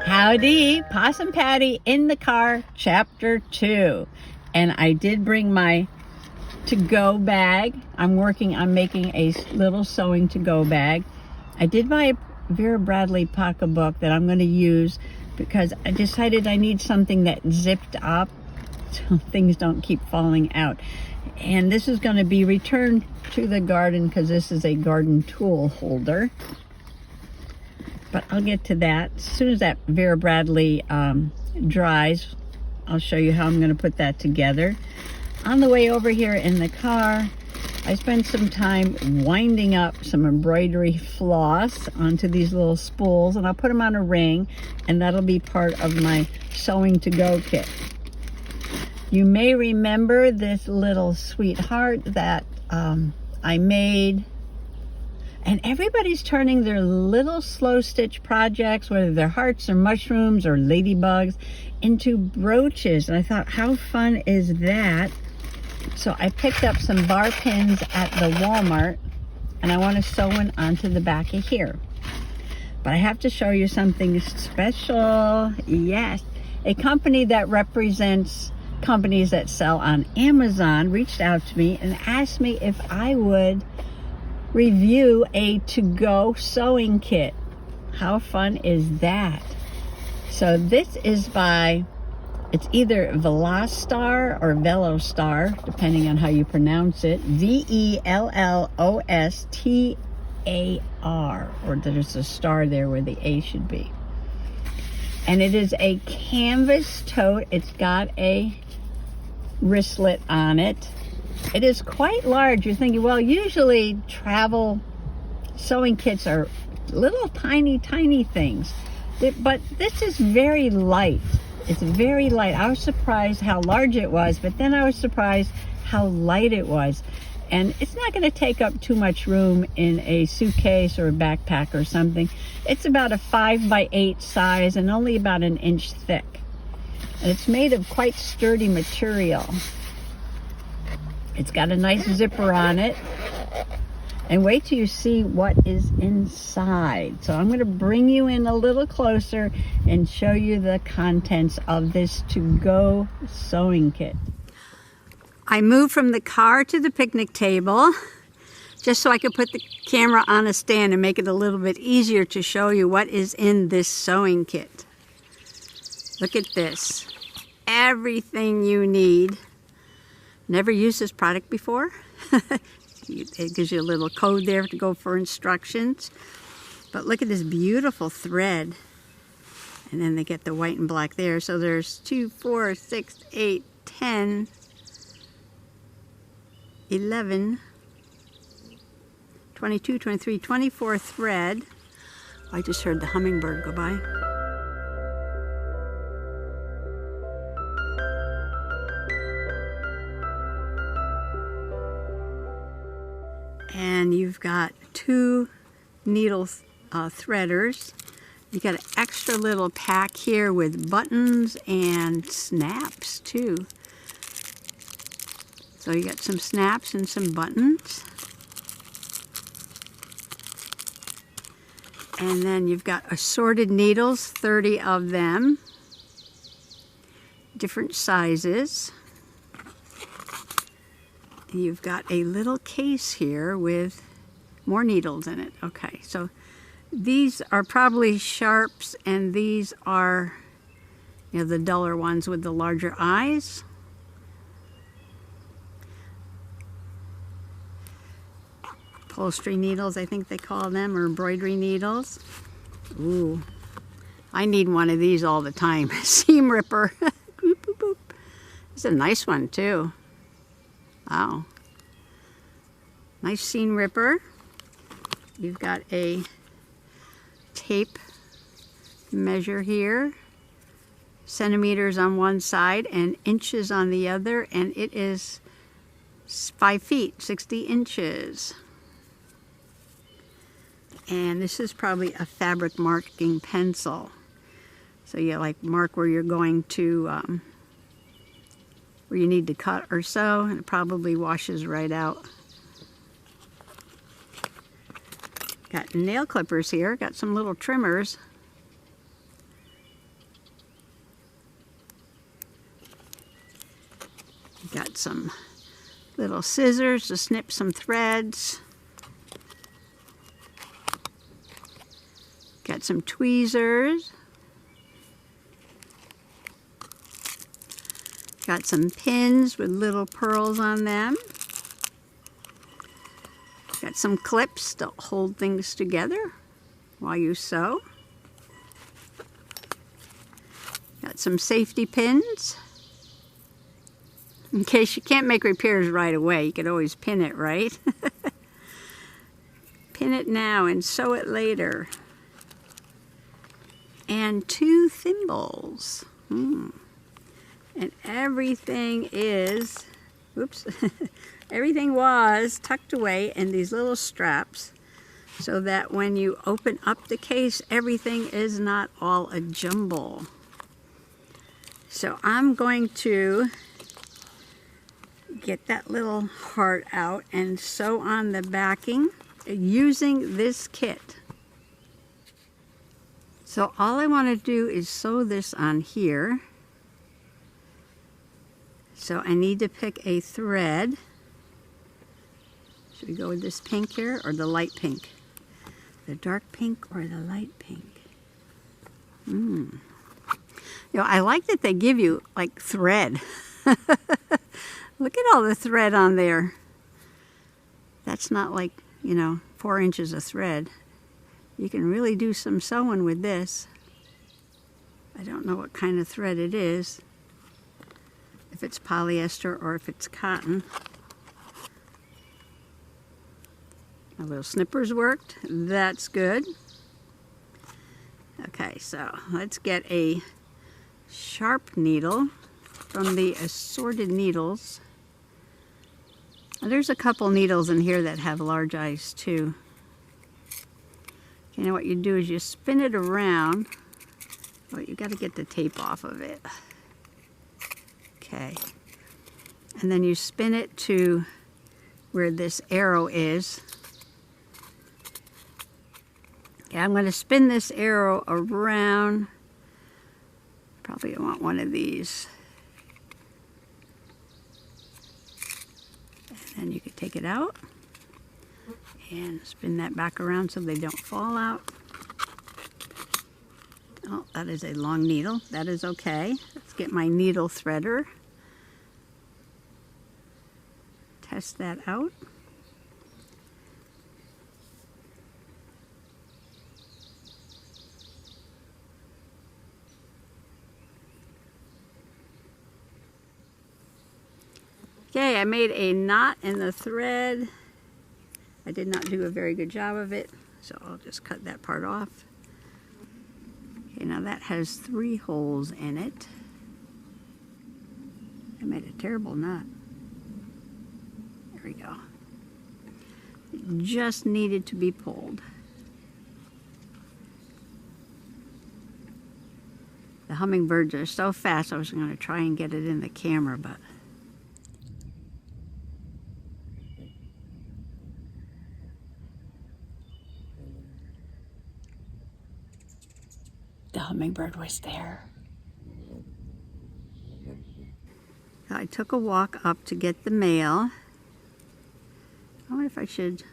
Howdy, Possum Patty in the car, chapter 2. And I did bring my to-go bag. I'm making a little sewing to-go bag. I did buy a Vera Bradley pocketbook that I'm going to use because I decided I need something that zipped up so things don't keep falling out. And this is going to be returned to the garden because this is a garden tool holder. But I'll get to that. As soon as that Vera Bradley dries, I'll show you how I'm going to put that together. On the way over here in the car, I spent some time winding up some embroidery floss onto these little spools, and I'll put them on a ring, and that'll be part of my sewing to-go kit. You may remember this little sweetheart that I made. And everybody's turning their little slow stitch projects, whether they're hearts or mushrooms or ladybugs, into brooches. And I thought, how fun is that? So I picked up some bar pins at the Walmart, and I want to sew one onto the back of here. But I have to show you something special. Yes, a company that represents companies that sell on Amazon reached out to me and asked me if I would review a to-go sewing kit. How fun is that? So this is by, it's either Vellostar or Vellostar, depending on how you pronounce it. Vellostar, or there's a star there where the A should be. And it is a canvas tote. It's got a wristlet on it. It is quite large. You're thinking, well, usually travel sewing kits are little tiny things. But this is very light. It's very light. I was surprised how large it was, but then I was surprised how light it was. And it's not going to take up too much room in a suitcase or a backpack or something. It's about a 5x8 size and only about 1 inch thick. And it's made of quite sturdy material. It's got a nice zipper on it. And wait till you see what is inside. So I'm going to bring you in a little closer and show you the contents of this to-go sewing kit. I moved from the car to the picnic table just so I could put the camera on a stand and make it a little bit easier to show you what is in this sewing kit. Look at this. Everything you need. Never used this product before. It gives you a little code there to go for instructions. But look at this beautiful thread. And then they get the white and black there. So there's 2, 4, 6, 8, 10, 11, 22, 23, 24 thread. I just heard the hummingbird go by. And you've got 2 needle threaders. You got an extra little pack here with buttons and snaps too. So you got some snaps and some buttons. And then you've got assorted needles, 30 of them, different sizes. You've got a little case here with more needles in it. Okay, so these are probably sharps, and these are, you know, the duller ones with the larger eyes. Upholstery needles, I think they call them, or embroidery needles. Ooh, I need one of these all the time. Seam ripper. Boop, boop, boop. It's a nice one too. Wow. Nice seam ripper. You've got a tape measure here. Centimeters on one side and inches on the other. And it is 5 feet, 60 inches. And this is probably a fabric marking pencil. So you like mark where you're going to where you need to cut or sew, and it probably washes right out. Got nail clippers here, got some little trimmers. Got some little scissors to snip some threads. Got some tweezers. Got some pins with little pearls on them. Got some clips to hold things together while you sew. Got some safety pins. In case you can't make repairs right away, you could always pin it, right? Pin it now and sew it later. And 2 thimbles. And everything is, oops, everything was tucked away in these little straps so that when you open up the case, everything is not all a jumble. So I'm going to get that little heart out and sew on the backing using this kit. So all I want to do is sew this on here. So I need to pick a thread. Should we go with this pink here or the light pink? The dark pink or the light pink? You know, I like that they give you like thread. Look at all the thread on there. That's not like, you know, 4 inches of thread. You can really do some sewing with this. I don't know what kind of thread it is. If it's polyester or if it's cotton. My little snippers worked. That's good. Okay, so let's get a sharp needle from the assorted needles. There's a couple needles in here that have large eyes too. You know what you do is you spin it around. Well, you got to get the tape off of it. Okay. And then you spin it to where this arrow is. Okay, I'm going to spin this arrow around. Probably want one of these. And then you could take it out and spin that back around so they don't fall out. Oh, that is a long needle. That is okay. Let's get my needle threader. Test that out. Okay, I made a knot in the thread. I did not do a very good job of it, so I'll just cut that part off. Okay, now that has 3 holes in it. I made a terrible knot. There we go. It just needed to be pulled. The hummingbirds are so fast, I was going to try and get it in the camera, but the hummingbird was there. I took a walk up to get the mail. I wonder if I should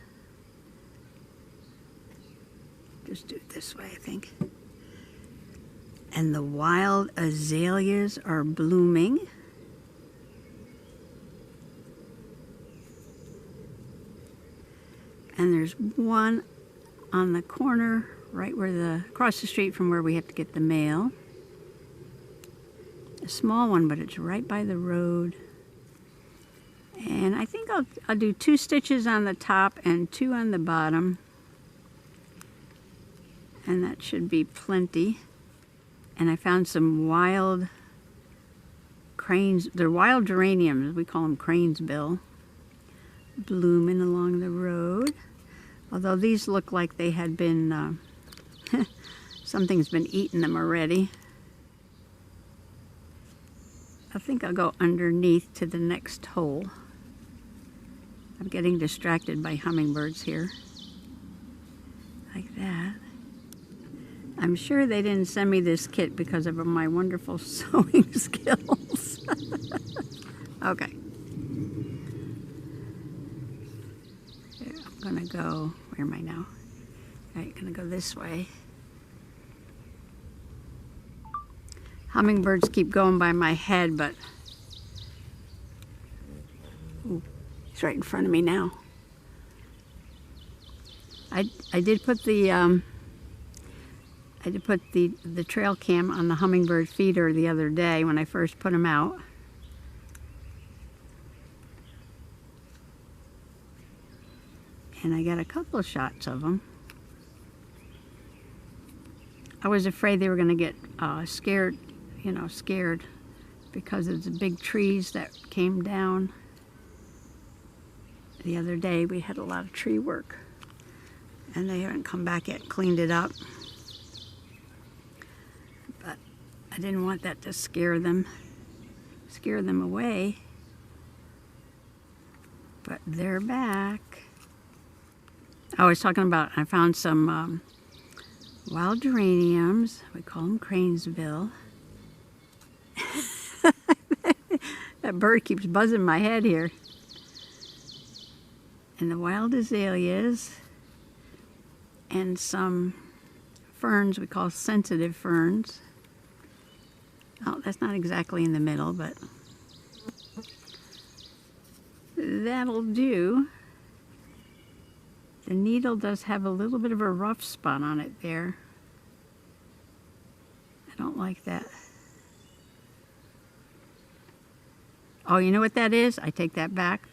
just do it this way, I think. And the wild azaleas are blooming. And there's one on the corner right where across the street from where we have to get the mail. A small one, but it's right by the road. And I think I'll do 2 stitches on the top and 2 on the bottom. And that should be plenty. And I found some wild cranes. They're wild geraniums. We call them cranesbill. Blooming along the road. Although these look like they had been, something's been eating them already. I think I'll go underneath to the next hole. I'm getting distracted by hummingbirds here. Like that. I'm sure they didn't send me this kit because of my wonderful sewing skills. Okay. I'm gonna go, where am I now? All right, gonna go this way. Hummingbirds keep going by my head, but ooh, he's right in front of me now. I did put the the trail cam on the hummingbird feeder the other day when I first put them out. And I got a couple of shots of them. I was afraid they were going to get scared, you know, scared because of the big trees that came down. The other day we had a lot of tree work and they haven't come back yet and cleaned it up. But I didn't want that to scare them away. But they're back. I was talking about, I found some wild geraniums. We call them Cranesville. That bird keeps buzzing my head here. And the wild azaleas. And some ferns we call sensitive ferns. Oh, that's not exactly in the middle, but that'll do. The needle does have a little bit of a rough spot on it there. I don't like that. Oh, you know what that is? I take that back.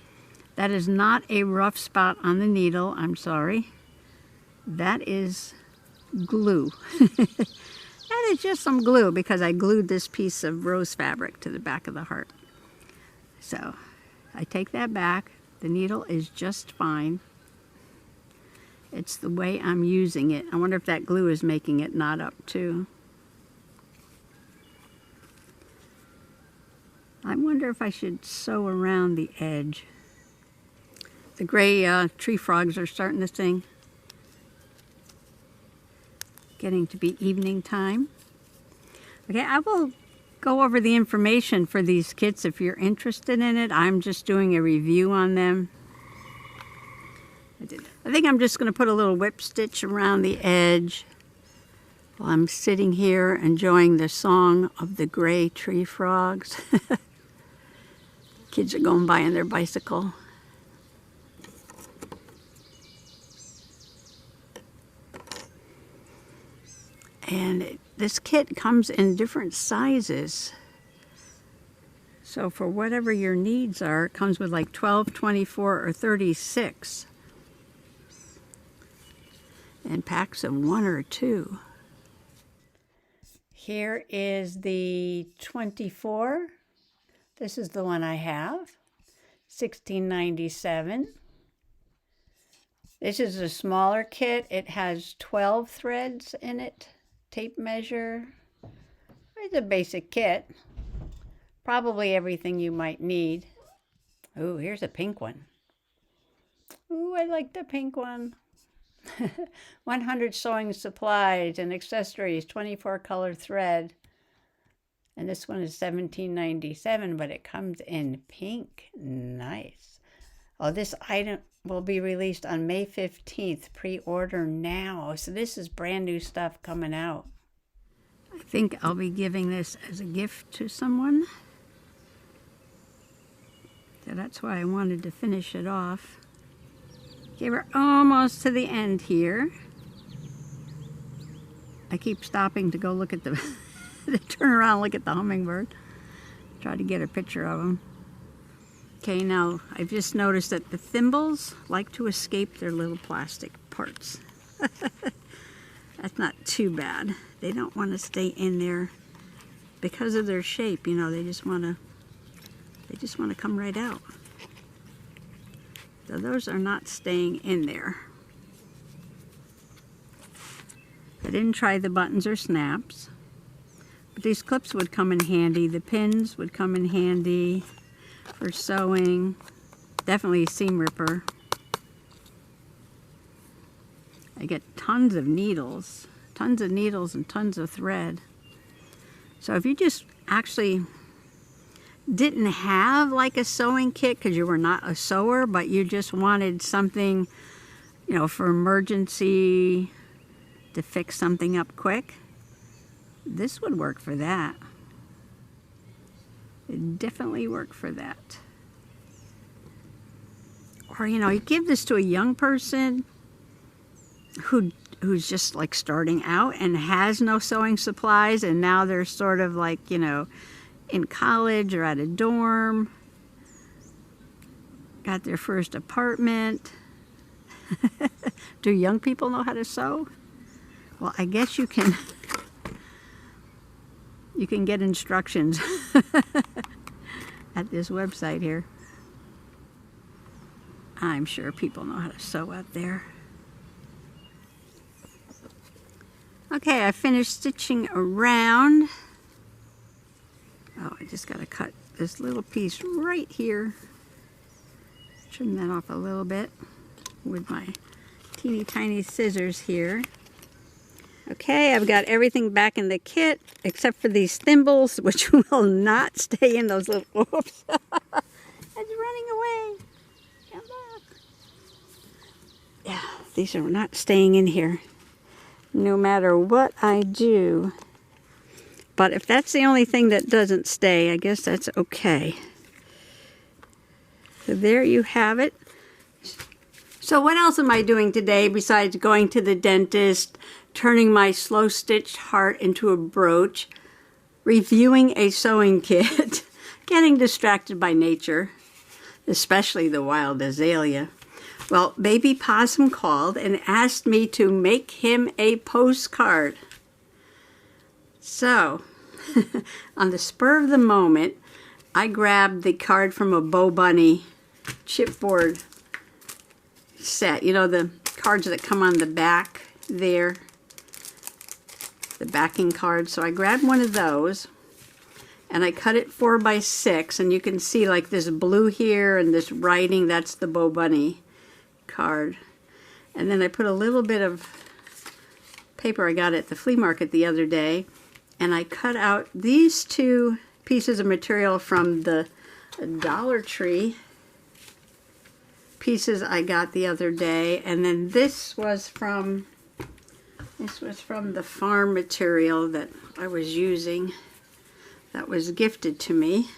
That is not a rough spot on the needle. I'm sorry. That is glue. That is just some glue because I glued this piece of rose fabric to the back of the heart. So I take that back. The needle is just fine. It's the way I'm using it. I wonder if that glue is making it knot up too. I wonder if I should sew around the edge. The gray tree frogs are starting to sing. Getting to be evening time. Okay, I will go over the information for these kits if you're interested in it. I'm just doing a review on them. I think I'm just going to put a little whip stitch around the edge while I'm sitting here enjoying the song of the gray tree frogs. Kids are going by on their bicycle. And this kit comes in different sizes. So for whatever your needs are, it comes with like 12, 24, or 36. And packs of 1 or 2. Here is the 24. This is the one I have. $16.97. This is a smaller kit. It has 12 threads in it. Tape measure. It's a basic kit. Probably everything you might need. Ooh, here's a pink one. Ooh, I like the pink one. 100 sewing supplies and accessories, 24 color thread. And this one is $17.97, but it comes in pink. Nice. Oh, this item will be released on May 15th. Pre-order now. So this is brand new stuff coming out. I think I'll be giving this as a gift to someone. So that's why I wanted to finish it off. Okay, we're almost to the end here. I keep stopping to go look at the, to turn around and look at the hummingbird. Try to get a picture of them. Okay, now I've just noticed that the thimbles like to escape their little plastic parts. That's not too bad. They don't want to stay in there because of their shape, you know, they just want to come right out. So those are not staying in there. I didn't try the buttons or snaps, but these clips would come in handy. The pins would come in handy for sewing. Definitely a seam ripper. I get tons of needles and tons of thread. So if you just actually didn't have like a sewing kit because you were not a sewer, but you just wanted something you know, for emergency, to fix something up quick. This would work for that. It'd definitely work for that. Or, you know, you give this to a young person who's just like starting out and has no sewing supplies, and now they're sort of like, you know, in college or at a dorm, got their first apartment. Do young people know how to sew? Well, I guess you can get instructions at this website here. I'm sure people know how to sew out there. Okay, I finished stitching around. Oh, I just got to cut this little piece right here. Trim that off a little bit with my teeny tiny scissors here. Okay, I've got everything back in the kit except for these thimbles, which will not stay in those little, whoops. It's running away. Come back. Yeah, these are not staying in here, no matter what I do. But if that's the only thing that doesn't stay, I guess that's okay. So there you have it. So what else am I doing today besides going to the dentist, turning my slow stitched heart into a brooch, reviewing a sewing kit, getting distracted by nature, especially the wild azalea? Well, Baby Possum called and asked me to make him a postcard. So, on the spur of the moment, I grabbed the card from a Bo Bunny chipboard set. You know, the cards that come on the back there, the backing card. So I grabbed one of those and I cut it 4 by 6, and you can see like this blue here and this writing, that's the Bo Bunny card. And then I put a little bit of paper I got at the flea market the other day, and I cut out these 2 pieces of material from the Dollar Tree pieces I got the other day, and then this was from the farm material that I was using that was gifted to me.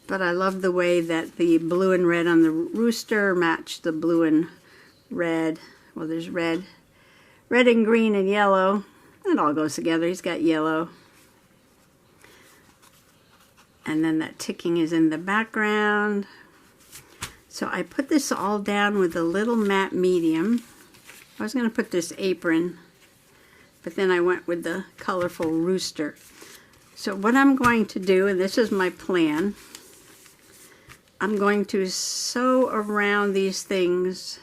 But I love the way that the blue and red on the rooster matched the blue and red. Well, there's red and green and yellow. It all goes together. He's got yellow. And then that ticking is in the background. So I put this all down with a little matte medium. I was going to put this apron, but then I went with the colorful rooster. So what I'm going to do, and this is my plan, I'm going to sew around these things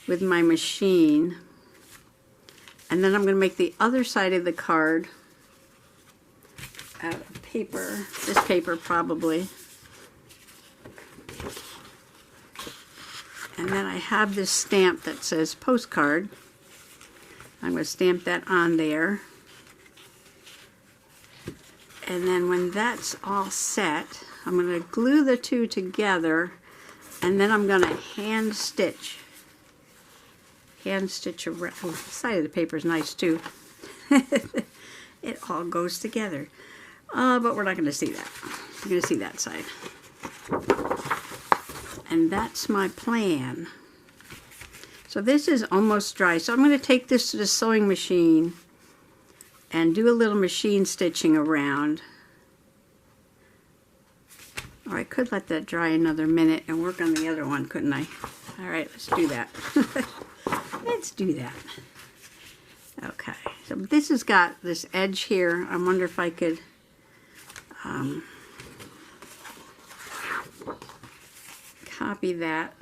with my machine, and then I'm going to make the other side of the card out of paper, this paper probably. And then I have this stamp that says postcard. I'm going to stamp that on there. And then when that's all set, I'm going to glue the 2 together, and then I'm going to hand stitch. Hand stitch around. Oh, the side of the paper is nice too. It all goes together. But we're not going to see that. We're going to see that side. And that's my plan. So this is almost dry. So I'm going to take this to the sewing machine and do a little machine stitching around. Or I could let that dry another minute and work on the other one, couldn't I? All right, let's do that. Let's do that. Okay, so this has got this edge here. I wonder if I could copy that.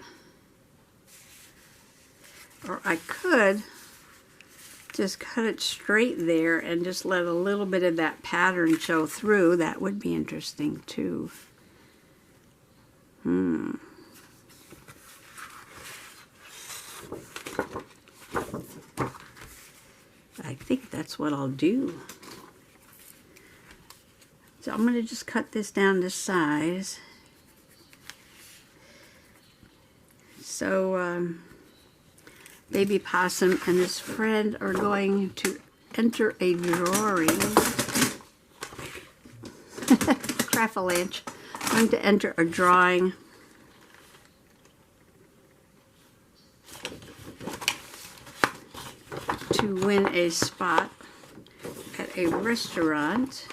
Or I could just cut it straight there and just let a little bit of that pattern show through. That would be interesting too. I think that's what I'll do. So I'm going to just cut this down to size. So Baby Possum and his friend are going to enter a drawing. Crafalanch. Going to enter a drawing. To win a spot at a restaurant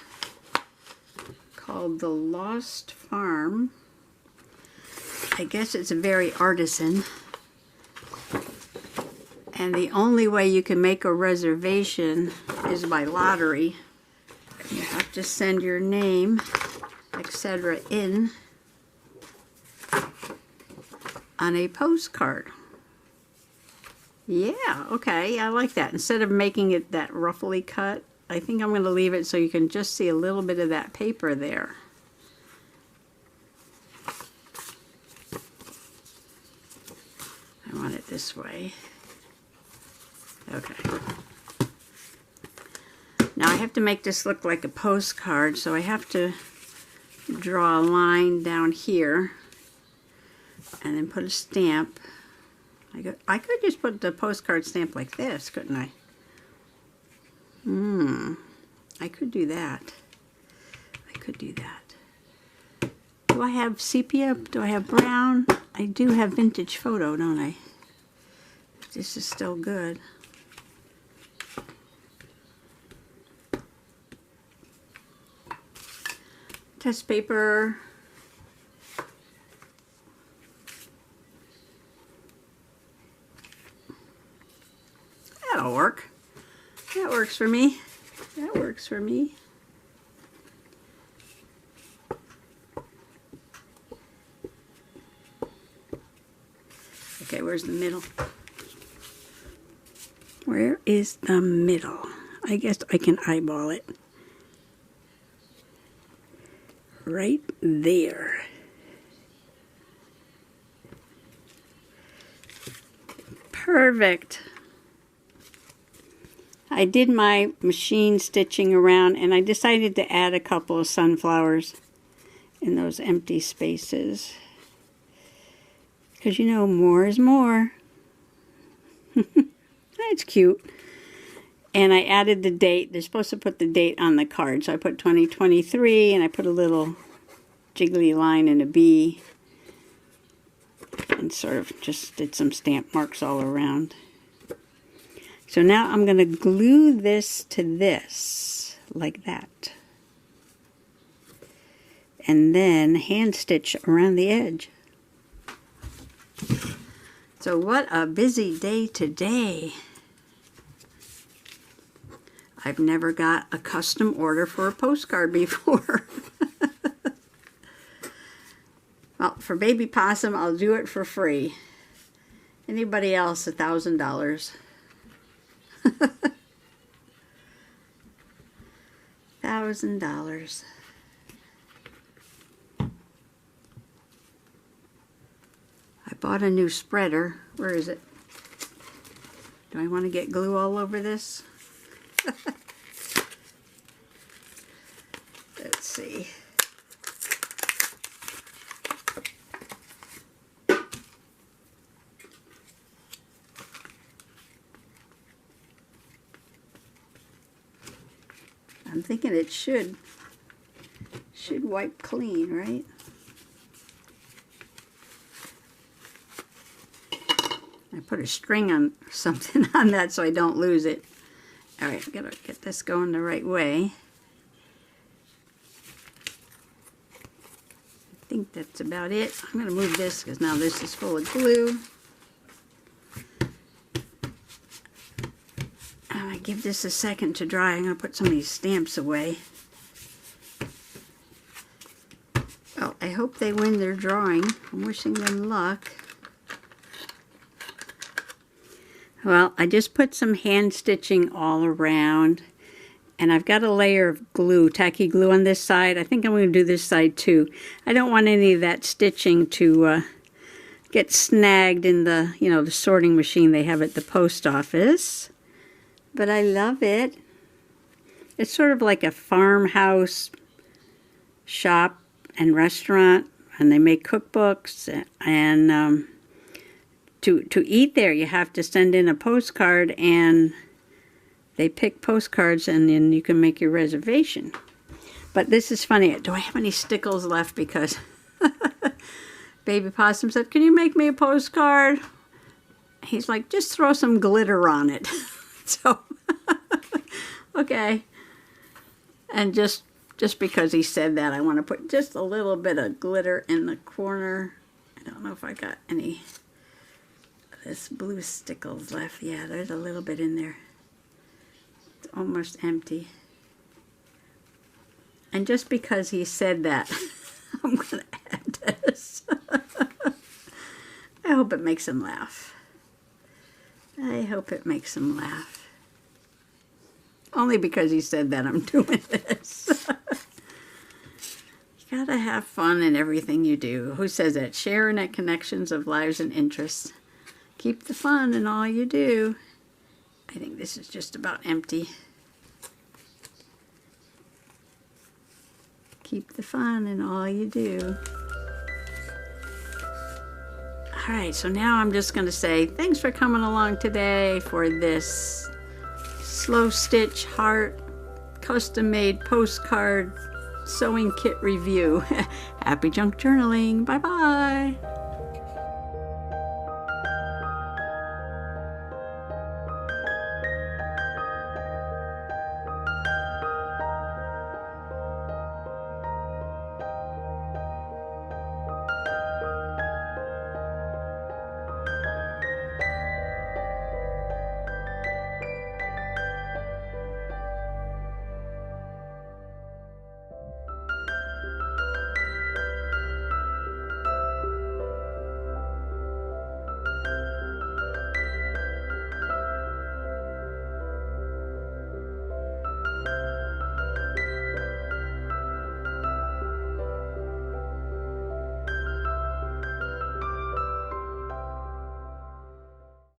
called The Lost Farm. I guess it's very artisan. And the only way you can make a reservation is by lottery. You have to send your name, etc. in on a postcard. Yeah, okay, I like that. Instead of making it that roughly cut, I think I'm going to leave it so you can just see a little bit of that paper there. I want it this way. Okay. Now I have to make this look like a postcard, so I have to draw a line down here and then put a stamp. I could just put the postcard stamp like this, couldn't I? I could do that. I could do that. Do I have sepia? Do I have brown? I do have vintage photo, don't I? This is still good. Test paper. That'll work. That works for me. That works for me. Okay, where's the middle? Where is the middle? I guess I can eyeball it. Right there. Perfect. I did my machine stitching around and I decided to add a couple of sunflowers in those empty spaces. Because you know, more is more. That's cute. And I added the date. They're supposed to put the date on the card. So I put 2023 and I put a little jiggly line and a B. And sort of just did some stamp marks all around. So now I'm going to glue this to this, like that. And then hand stitch around the edge. So what a busy day today. I've never got a custom order for a postcard before. Well, for Baby Possum, I'll do it for free. Anybody else, $1,000. $1,000. I bought a new spreader. Where is it? Do I want to get glue all over this? Let's see. I'm thinking it should wipe clean, right? I put a string on something on that so I don't lose it. All right, I've got to get this going the right way. I think that's about it. I'm going to move this because now this is full of glue. And I give this a second to dry. I'm going to put some of these stamps away. Well, I hope they win their drawing. I'm wishing them luck. Well, I just put some hand stitching all around, and I've got a layer of glue, tacky glue on this side. I think I'm going to do this side too. I don't want any of that stitching to get snagged in the, you know, the sorting machine they have at the post office. But I love it. It's sort of like a farmhouse shop and restaurant, and they make cookbooks, and to eat there, you have to send in a postcard, and they pick postcards, and then you can make your reservation. But this is funny. Do I have any stickles left? Because Baby Possum said, "Can you make me a postcard?" He's like, "Just throw some glitter on it." So, okay. And just because he said that, I want to put just a little bit of glitter in the corner. I don't know if I got any of this blue stickles left. Yeah, there's a little bit in there. It's almost empty. And just because he said that, I'm going to add this. I hope it makes him laugh. I hope it makes him laugh. Only because he said that I'm doing this. You gotta have fun in everything you do. Who says that? Sharing at connections of lives and interests. Keep the fun in all you do. I think this is just about empty. Keep the fun in all you do. All right, so now I'm just going to say thanks for coming along today for this slow stitch heart custom made postcard sewing kit review. Happy junk journaling. Bye bye.